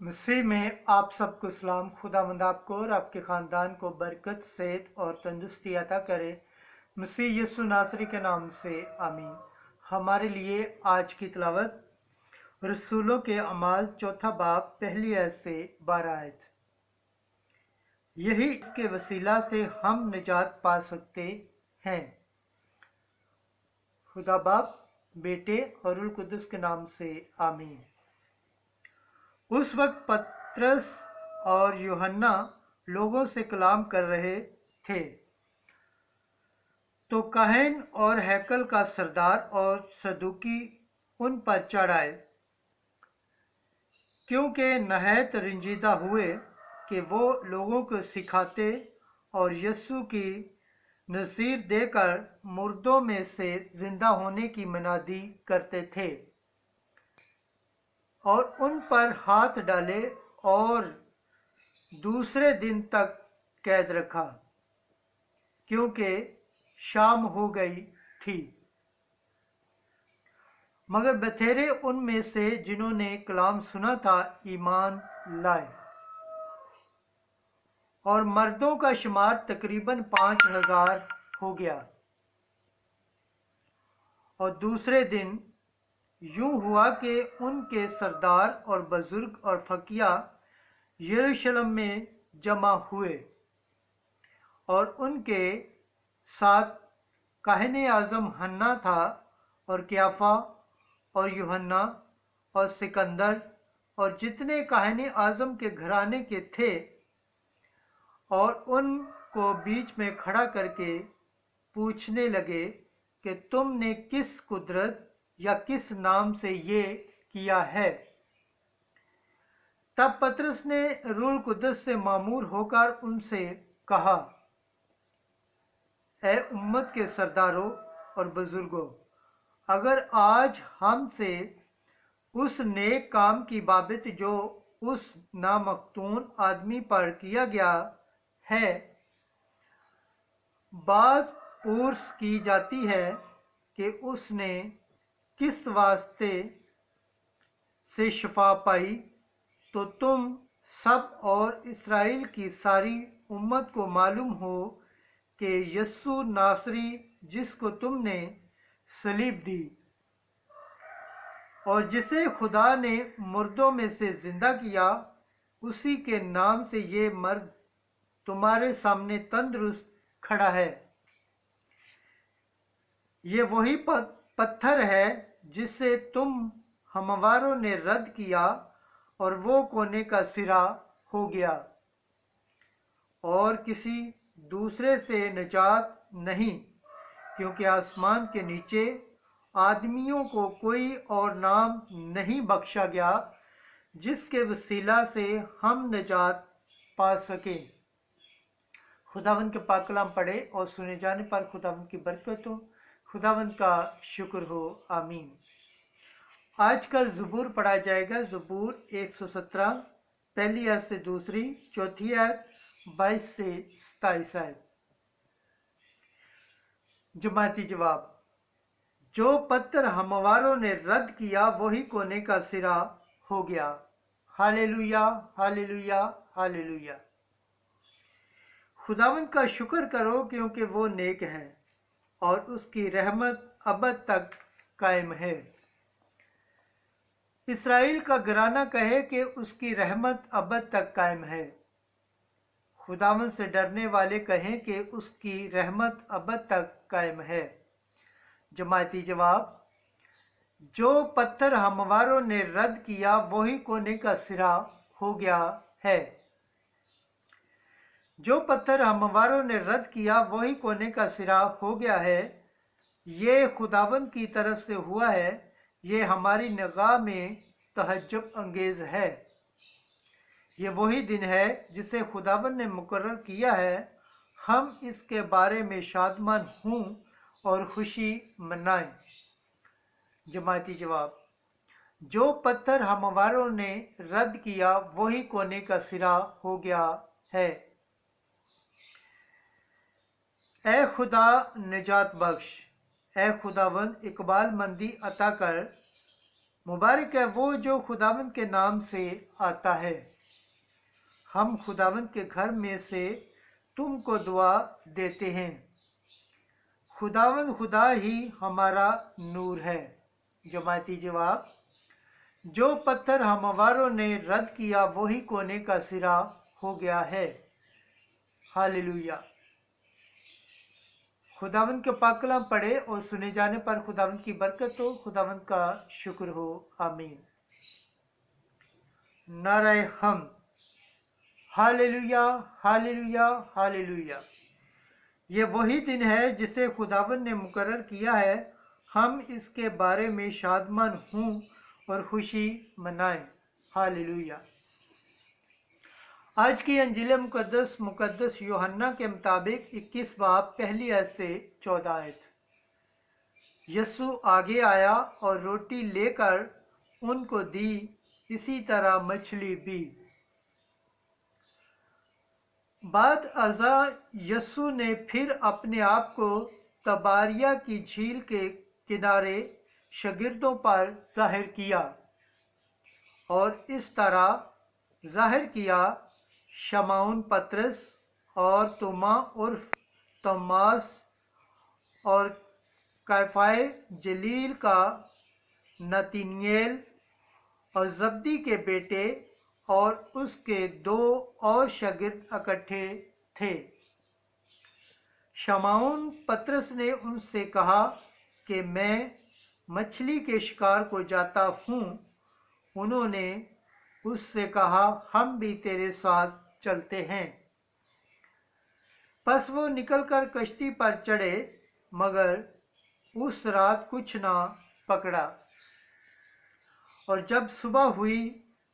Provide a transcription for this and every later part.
मसीह में आप सबको सलाम। खुदावंद आपको और आपके ख़ानदान को बरकत, सेहत और तंदुरुस्ती अता करे। मसीह यीशु नासरी के नाम से आमीन। हमारे लिए आज की तिलावत रसूलों के अमाल चौथा बाब पहली आयत से 12 आयत। यही इसके वसीला से हम निजात पा सकते हैं। खुदा बाप, बेटे और रूह कुदस के नाम से आमीन। उस वक्त पतरस और यूहन्ना लोगों से कलाम कर रहे थे तो काहन और हैकल का सरदार और सदूकी उन पर चढ़ आए, क्योंकि नहायत रंजीदा हुए कि वो लोगों को सिखाते और यीशु की नज़ीर देकर मुर्दों में से जिंदा होने की मनादी करते थे, और उन पर हाथ डाले और दूसरे दिन तक कैद रखा, क्योंकि शाम हो गई थी। मगर बथेरे उनमें से जिन्होंने कलाम सुना था ईमान लाए, और मर्दों का शुमार तकरीबन 5000 हो गया। और दूसरे दिन यूं हुआ कि उनके सरदार और बुजुर्ग और फकीहा यरूशलेम में जमा हुए, और उनके साथ काहने आज़म हन्ना था, और क्याफा और यूहन्ना और सिकंदर और जितने काहने आज़म के घराने के थे, और उनको बीच में खड़ा करके पूछने लगे कि तुमने किस कुदरत या किस नाम से ये किया है। तब पतरस ने रूह कुदस से मामूर होकर उनसे कहा, ए उम्मत के सरदारों और बुजुर्गों, अगर आज हमसे उस नेक काम की बाबत जो उस नामख्तून आदमी पर किया गया है बात पूछ की जाती है कि उसने किस वास्ते से शफा पाई, तो तुम सब और इस्राएल की सारी उम्मत को मालूम हो कि यस्सु नासरी जिसको तुमने सलीब दी और जिसे खुदा ने मुर्दों में से जिंदा किया, उसी के नाम से ये मर्द तुम्हारे सामने तंदुरुस्त खड़ा है। ये वही पत्थर है जिसे तुम हमवारों ने रद्द किया, और वो कोने का सिरा हो गया, और किसी दूसरे से निजात नहीं, क्योंकि आसमान के नीचे आदमियों को कोई और नाम नहीं बख्शा गया जिसके वसीला से हम निजात पा सके। खुदावंद के पाक कलाम पढ़े और सुने जाने पर खुदावंद की बरकत हो, खुदावंद का शुक्र हो, आमीन। आज का ज़बूर पढ़ा जाएगा। ज़बूर 117 पहली आयत से दूसरी, चौथी आयत 22 से 27 आयत। जमाती जवाब, जो पत्थर हमवारों ने रद्द किया वही कोने का सिरा हो गया। Hallelujah, hallelujah, hallelujah. खुदावंद का शुक्र करो क्योंकि वो नेक है और उसकी रहमत अबद तक कायम है। इस्राएल का घराना कहे कि उसकी रहमत अबद तक कायम है। खुदावंद से डरने वाले कहें कि उसकी रहमत अबद तक कायम है। जमाती जवाब, जो पत्थर हमवारों ने रद्द किया वही कोने का सिरा हो गया है। जो पत्थर हमवारों ने रद्द किया वही कोने का सिरा हो गया है। ये खुदावंद की तरफ से हुआ है। ये हमारी निगाह में तहज्जुब अंगेज है। ये वही दिन है जिसे खुदावंद ने मुकर्रर किया है। हम इसके बारे में शादमान हों और खुशी मनाएं। जमाती जवाब, जो पत्थर हमवारों ने रद्द किया वही कोने का सिरा हो गया है। ए खुदा निजात बख्श, ए खुदावंद इकबाल मंदी अता कर, मुबारक है वो जो खुदावंद के नाम से आता है। हम खुदावंद के घर में से तुमको दुआ देते हैं। खुदावंद खुदा ही हमारा नूर है। जमाती जवाब, जो पत्थर हमवारों ने रद्द किया वही कोने का सिरा हो गया है। हालेलुया। खुदावंद के पाक कलाम पढ़े और सुने जाने पर खुदावंद की बरकत हो, खुदावंद का शुक्र हो। आमीन। नाराए हम। Hallelujah, hallelujah, hallelujah. ये वही दिन है जिसे खुदावंद ने मुकर्रर किया है। हम इसके बारे में शादमान हों और खुशी मनाएं। हालेलुया। आज की अंजील मुकद्दस यूहन्ना के मुताबिक 21 बाब पहली आयत से 14 आयत। यीशु आगे आया और रोटी लेकर उनको दी, इसी तरह मछली भी। बाद अज़ा यीशु ने फिर अपने आप को तबारिया की झील के किनारे शागिर्दों पर जाहिर किया और इस तरह जाहिर किया, शमौन पतरस और तोमा उर्फ तोमास और कैफाए जलील का, नतनएल और जब्दी के बेटे और उसके 2 और शागिर्द इकट्ठे थे। शमौन पतरस ने उनसे कहा कि मैं मछली के शिकार को जाता हूँ। उन्होंने उससे कहा, हम भी तेरे साथ चलते हैं। बस वो निकलकर कश्ती पर चढ़े, मगर उस रात कुछ ना पकड़ा। और जब सुबह हुई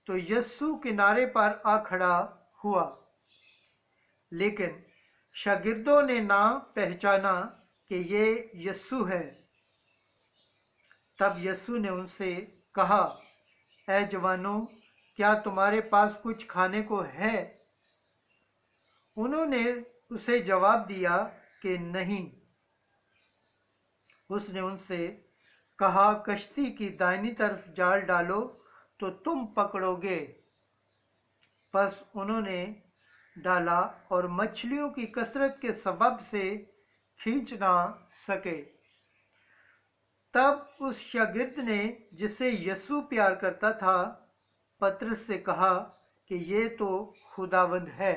तो यीशु किनारे पर आ खड़ा हुआ, लेकिन शागिर्दों ने ना पहचाना कि ये यीशु है। तब यीशु ने उनसे कहा, ऐ जवानों, क्या तुम्हारे पास कुछ खाने को है? उन्होंने उसे जवाब दिया कि नहीं। उसने उनसे कहा, कश्ती की दाहिनी तरफ जाल डालो तो तुम पकड़ोगे। बस उन्होंने डाला और मछलियों की कसरत के सबब से खींच ना सके। तब उस शागिर्द ने, जिसे यीशु प्यार करता था, पतरस से कहा कि ये तो खुदावंद है।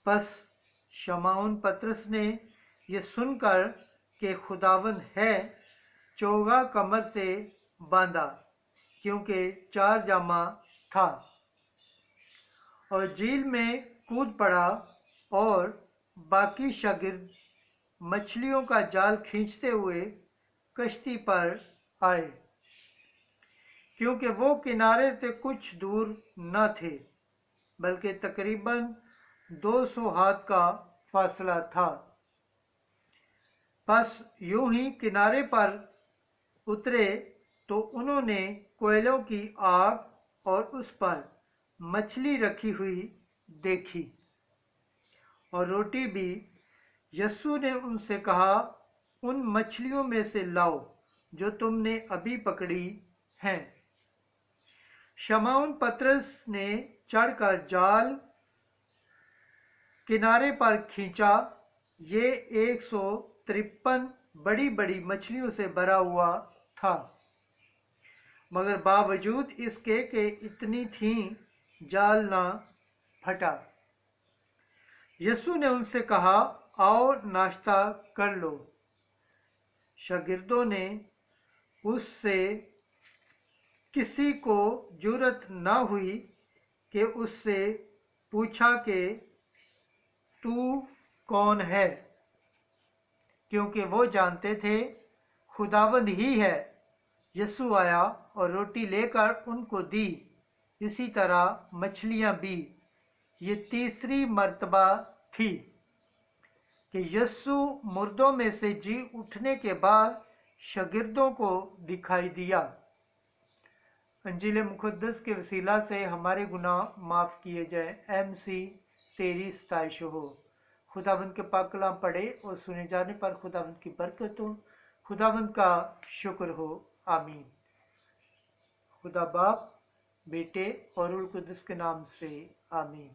बस शमौन पतरस ने ये सुनकर कि खुदावंद है, चोगा कमर से बांधा, क्योंकि 4 जामा था, और झील में कूद पड़ा। और बाकी शागिर्द मछलियों का जाल खींचते हुए कश्ती पर आए, क्योंकि वो किनारे से कुछ दूर न थे, बल्कि तकरीबन 200 हाथ का फासला था। बस यूं ही किनारे पर उतरे तो उन्होंने कोयलों की आग और उस पर मछली रखी हुई देखी और रोटी भी। यीशु ने उनसे कहा, उन मछलियों में से लाओ जो तुमने अभी पकड़ी हैं। शमौन पतरस ने चढ़कर जाल किनारे पर खींचा। ये 153 बड़ी बड़ी मछलियों से भरा हुआ था, मगर बावजूद इसके कि इतनी थीं, जाल ना फटा। यीशु ने उनसे कहा, आओ नाश्ता कर लो। शागिर्दों ने उससे किसी को जुर्रत ना हुई कि उससे पूछा कि तू कौन है, क्योंकि वो जानते थे खुदावंद ही है। यीशु आया और रोटी लेकर उनको दी, इसी तरह मछलियां भी। ये तीसरी मर्तबा थी कि यीशु मुर्दों में से जी उठने के बाद शागिर्दों को दिखाई दिया। अंजील मुकद्दस के वसीला से हमारे गुनाह माफ़ किए जाए। MC तेरी सताइश हो। खुदावंद के पाक कलाम पढ़े और सुने जाने पर खुदावंद की बरकत हो, खुदावंद का शुक्र हो। आमीन। खुदा बाप, बेटे और रूह कुदस के नाम से आमीन।